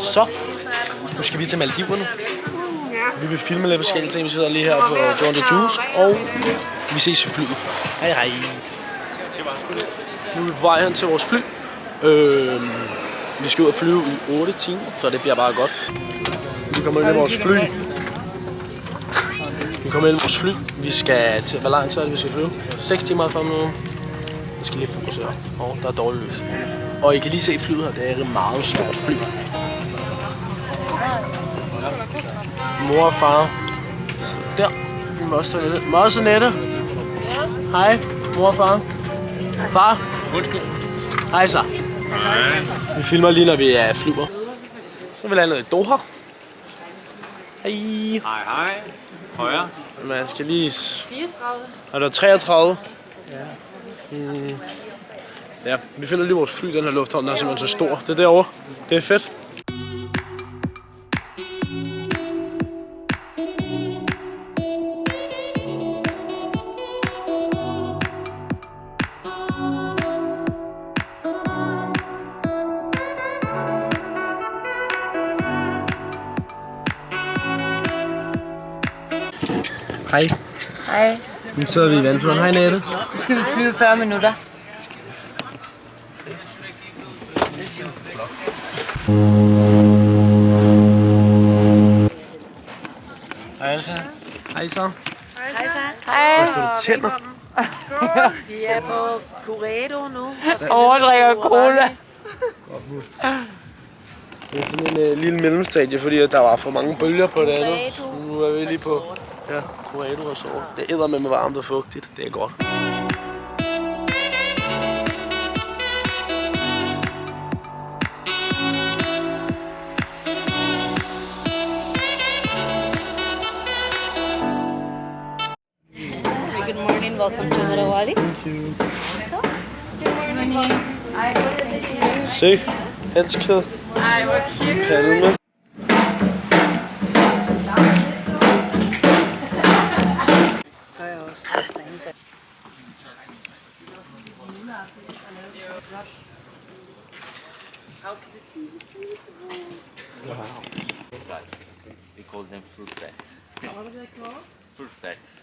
Så, nu skal vi til Maldiverne. Vi vil filme lidt forskellige ting. Vi sidder lige her på John the Juice, og vi ses i flyet. Hej hej. Nu er vi på vej hen til vores fly. Vi skal ud og flyve i 8 timer, så det bliver bare godt. Vi kommer ind i vores fly. Vi skal til, hvor lang tid er det, vi skal flyve? 6 timer og 5 minutter. Jeg skal lige fokusere. Der er dårligt lys. Og I kan lige se flyet her, det er et meget stort fly. Mor og far. Der. Mosse Nette. Hej, mor og far. Far. Undskyld. Hej så. Vi filmer lige, når vi er flyver. Så er vi landet i Doha. Hej. Hej. Højre. Man skal lige... 34. Og der er 33. Ja, vi finder lige vores fly, den her lufthavn, der er simpelthen så stor. Det er derovre. Det er fedt. Hej. Hej. Nu sidder vi i vandturen. Hej Nette. Nu skal vi flyve 40 minutter. Hej Elsa. Hej så. Hej så. Hej. Står du tænder? Vi er på Corredo nu. Overdrikker cola. Det er sådan en lille mellemstadie, fordi der var for mange bølger på det andet. Så nu er vi lige på Corredo Resort. Det æder med varmt og fugtigt. Det er godt. Good morning, welcome to Marawali. Se, halskæde. Ej, hvor cute. Palme. We call them fruit bats. What are they called? Fruit bats.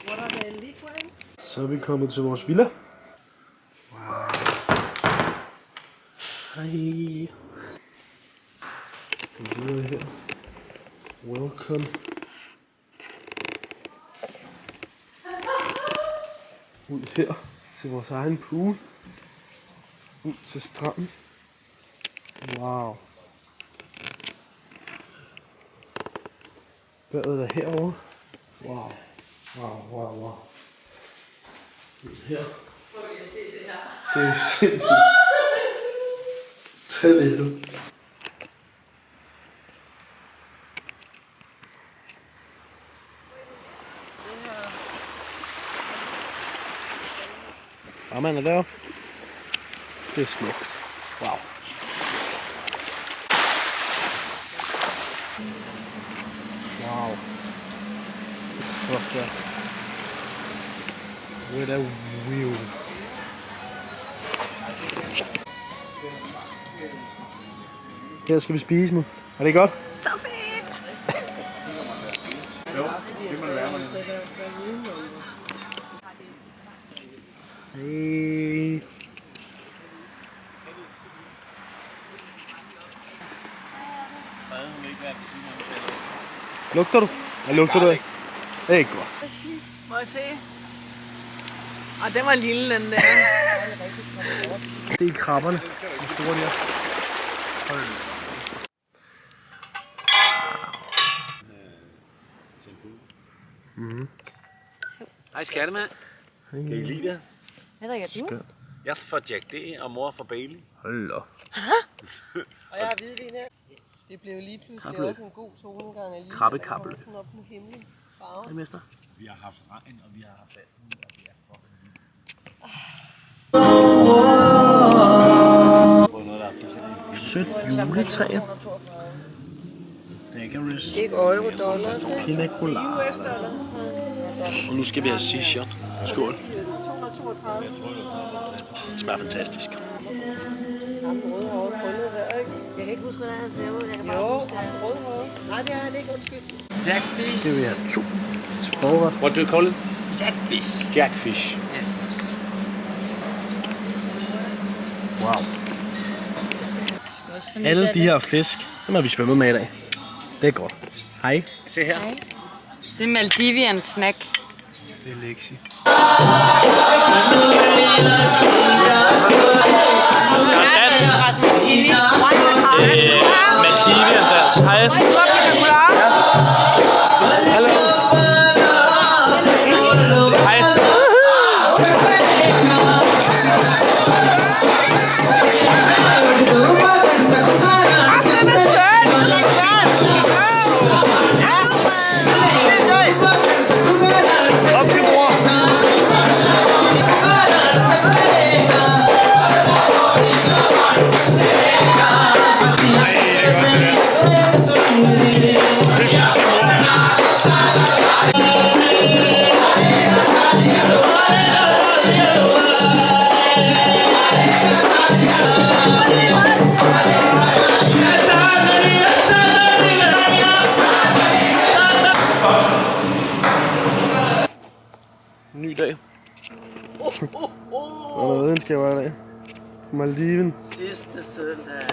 What are the liquids? Så er vi kommet til vores villa. Wow. Hej. Videre her. Welcome. Ud her til vores egen pool. Ud til stranden. Wow. Badet er herovre. Wow. Wow. Ud her. Det er jo sindssygt. Tag lidt ud. Rammen er deroppe. Det er smukt. Wow. Wow. Fuck ja. What a view. Her skal vi spise nu. Er det godt? Så fedt! Hey. Lugter du? Hvad lugter du af? Det er ikke godt. Må jeg se? Og den var lille, den der. Det er krabberne. Hvor store de er. Hold da. Hej skattemand. Kan I lide det? Hvad drikker du? Skønt. Jeg får Jack D og mor for Bailey. Hold da. Og jeg har hvidvin her. Det blev lige pludselig Krabbe. også en god tonegang alligevel. Krabbekable. Sådan op med himlen. Farve. Hej mester. Vi har haft regn, og vi har haft vand, og vi er fucking Sødt juletræ. Daiquiris. Ikke euro, dollars, ikke? Pina colada. Og nu skal vi have sea shot. Skål. 232. Det smager fantastisk. Ham røde hår, krøllet der, ikke? Jeg kan ikke huske, hvad der ser ud. Jeg kan bare huske, at rødhåret. Nej, det er det ikke. Undskyld. Jackfish. Det vil jeg have 2 forret. What do you call it? Jackfish. Jackfish. Yes. Wow. Alle de her fisk, dem har vi svømmet med i dag. Det er godt. Hej. Se her. Det er Maldivian snack. Det er Lexi. Maldivian dans. Hej. Hallo. Hej. Op til mor. Ny dag. Hvad er det, skal jeg være i dag? Maldiven. Sidste søndag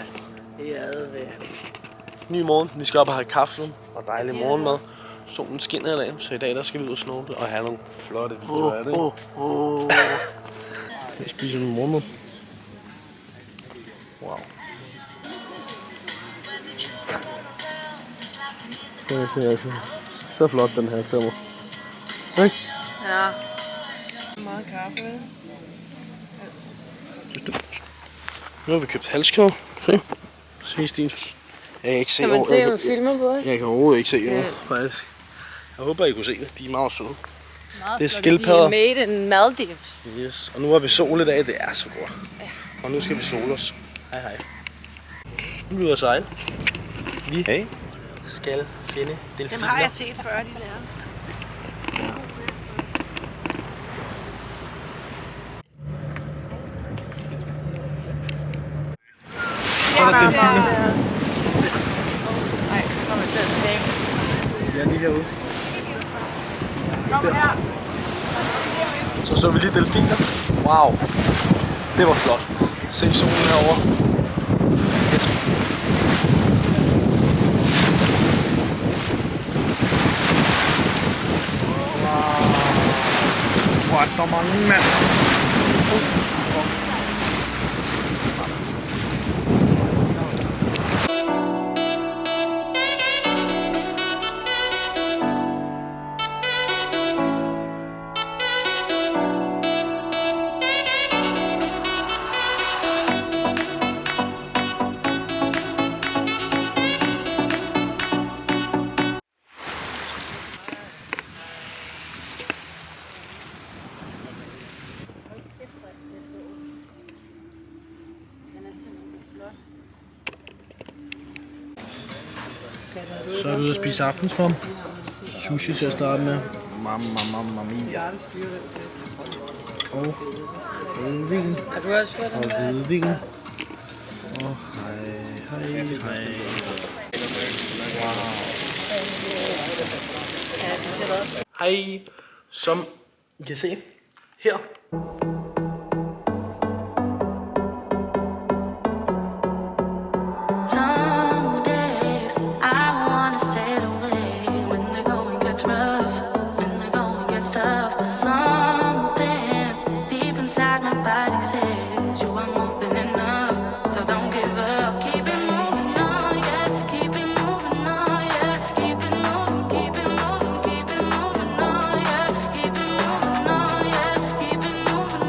i advent. Ny morgen. Vi skal op og have kaffe og dejlig morgenmad. Solen skinner i dag, så i dag der skal vi ud og snorkle og have nogle flotte videoer af det. Vi spiser nogle morgenmad. Wow. Det er så flot den her stemmer. Ikke? Ja. Meget kaffe. Synes du? Nu har vi købt halskæder. Se Stinus. Jeg kan ikke se Kan man se, jeg hvad filmer på os? kan overhovedet ikke se noget, faktisk. Jeg håber, I kunne se det. De er meget søde. Meget Det er flotte. skildpadder. De er made in Maldives. Yes. Og nu har vi sol i dag. Det er så godt. Og nu skal vi sole os. Hej hej. Nu er vi ude at sejle. Vi skal finde delfiner. Dem har jeg set før, de der. Så er der delfiner. Nej, kommer til at tage. De er lige herude. Kom her. Så vi lige delfiner. Wow. Det var flot. Se solen herovre. Yes. Wow, der er mange mand. Så er vi ude at spise aftensmad. Sushi til at starte med. Mamma mia. Og hvidvin. Har du også fået den der? Hvidvin. Og hej. Hej. Som I kan se her. Some days I wanna sail away when the going gets rough, when the going gets tough. But something deep inside my body says you are more than enough. So don't give up, keep it moving on, yeah. Keep it moving on, yeah. Keep it moving, keep it moving, keep it moving on, yeah. Keep it moving on, yeah. Keep it moving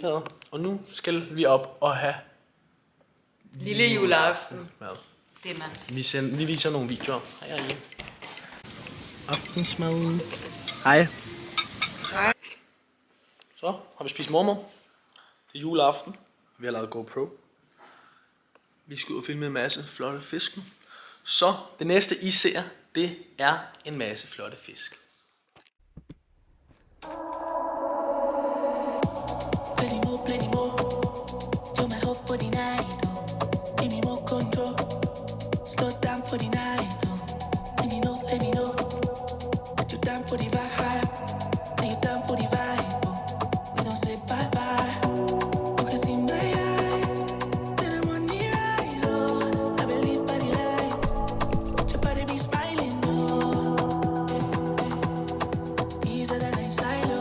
skildpadder. Og nu skal vi op og have Lille juleaften. mad. Det er man. Vi viser nogle videoer. Hej, hej. Aftensmad. Hej. Så har vi spist mormor. Det er juleaften. Vi har lavet GoPro. Vi skal ud og filme en masse flotte fisk nu. Så det næste I ser, det er en masse flotte fisk. Plenty more. Do my hope for the night. Give me more control. Slow down for the night. Let me know. That you down for the vibe. That you down for the vibe. We don't say bye bye. You can see my eyes. Then I'm on the rise. Oh, I believe by the light. Let your body be smiling. Oh, easier than I silo.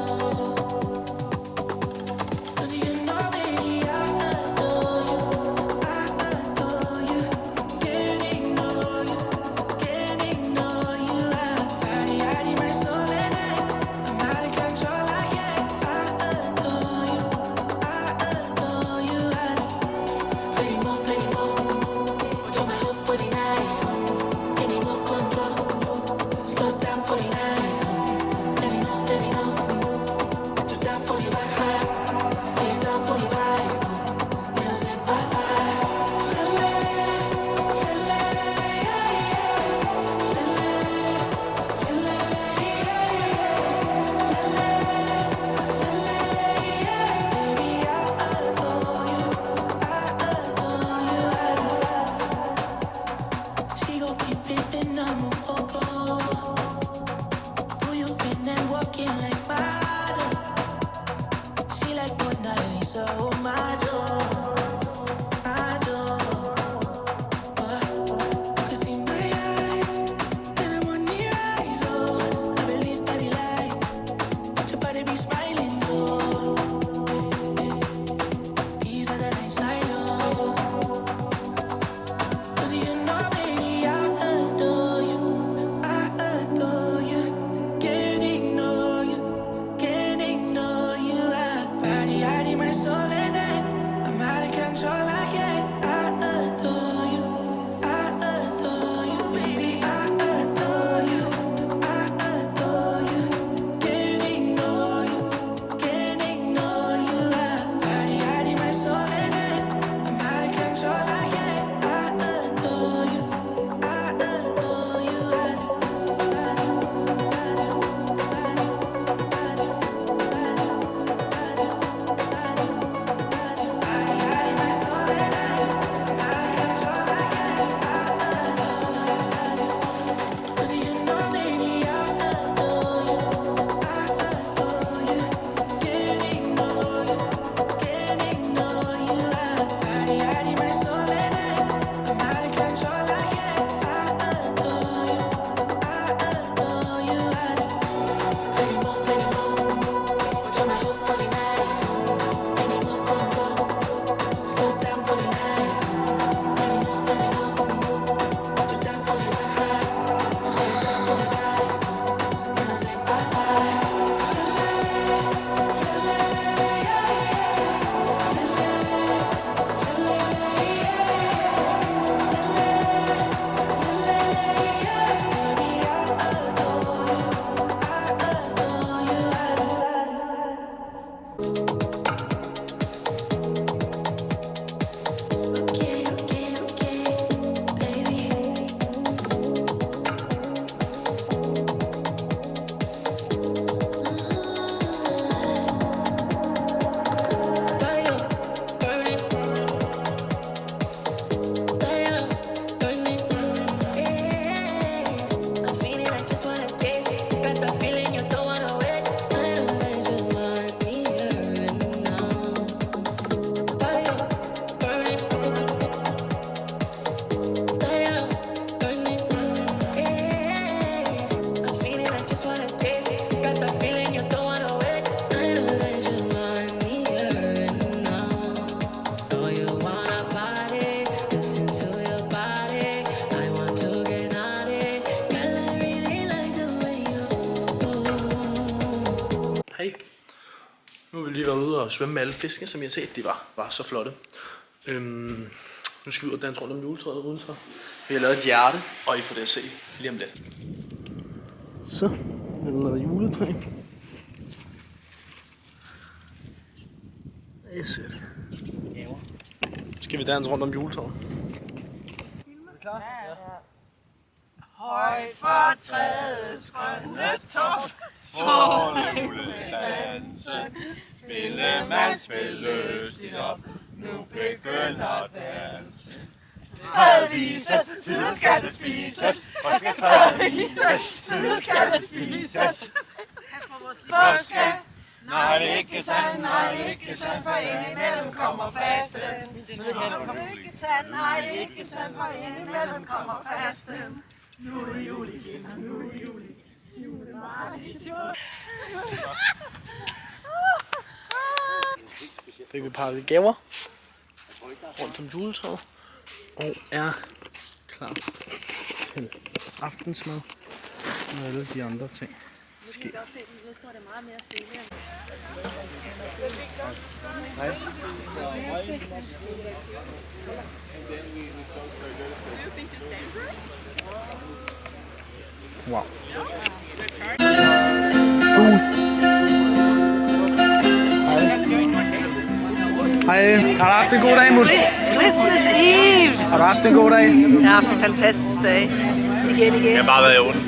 svømme med alle fiskene, som jeg har set. De var så flotte. Nu skal vi ud og danse rundt om juletræet udenfor. Vi har lavet et hjerte, og I får det at se lige om lidt. Så vi har lavet juletræ. Det er sødt. Nu skal vi danse rundt om juletræet. Højt fra træets grønne top, Strålejuledansen, spillemands spil løsning op, nu begynder dansen. Træet vises, tiden skal det spises, hvor skal træet vises, tiden skal det spises. Påske, nej det er ikke sandt, nej det er ikke sandt, for indimellem kommer fasten. Nej det er ikke sandt, nej det er ikke sandt, for indimellem kommer fasten. Nu er det jul igen, og nu er det jul igen. Fik vi pakket gaver rundt om juletræet og er klar til aftensmad og alle de andre ting. Sker. Wow. Hej. Har du haft en god dag, Mut? Christmas Eve! Har du haft en god dag? Jeg har haft en fantastisk dag. Igen. Jeg har bare været i orden.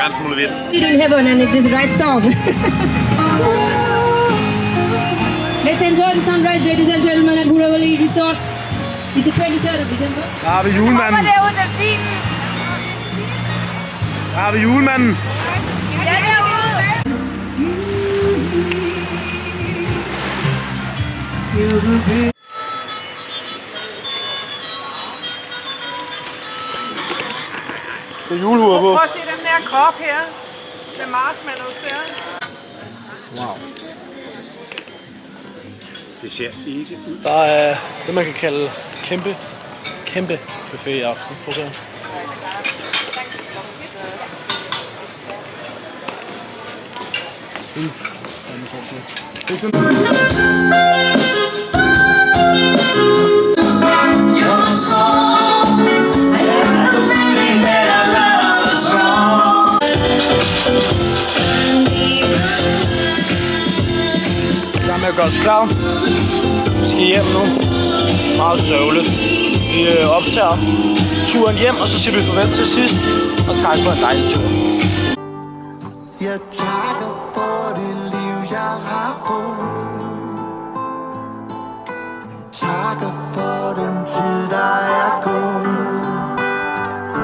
Ganske smule vidt. In heaven and it is the right song. Let's enjoy the sunrise, ladies and gentlemen, at Huravali Resort. It's the 23rd of December. Der har vi julemanden. Derude, delfinen! Der har vi julemanden. Ja, derude! Det er julehuer på. Prøv at se den der kop her. Med marshmallows der. Wow. Det ser ikke ud. Der er det, man kan kalde kæmpe buffet i aften. Prøv at se. Jeg er med at gøre os klar. Vi skal hjem nu. Meget sørgeligt. Vi optager turen hjem, og så siger vi farvel til sidst. Og tak for en dejlig tur. Jeg takker for det liv, jeg har fået. Takker for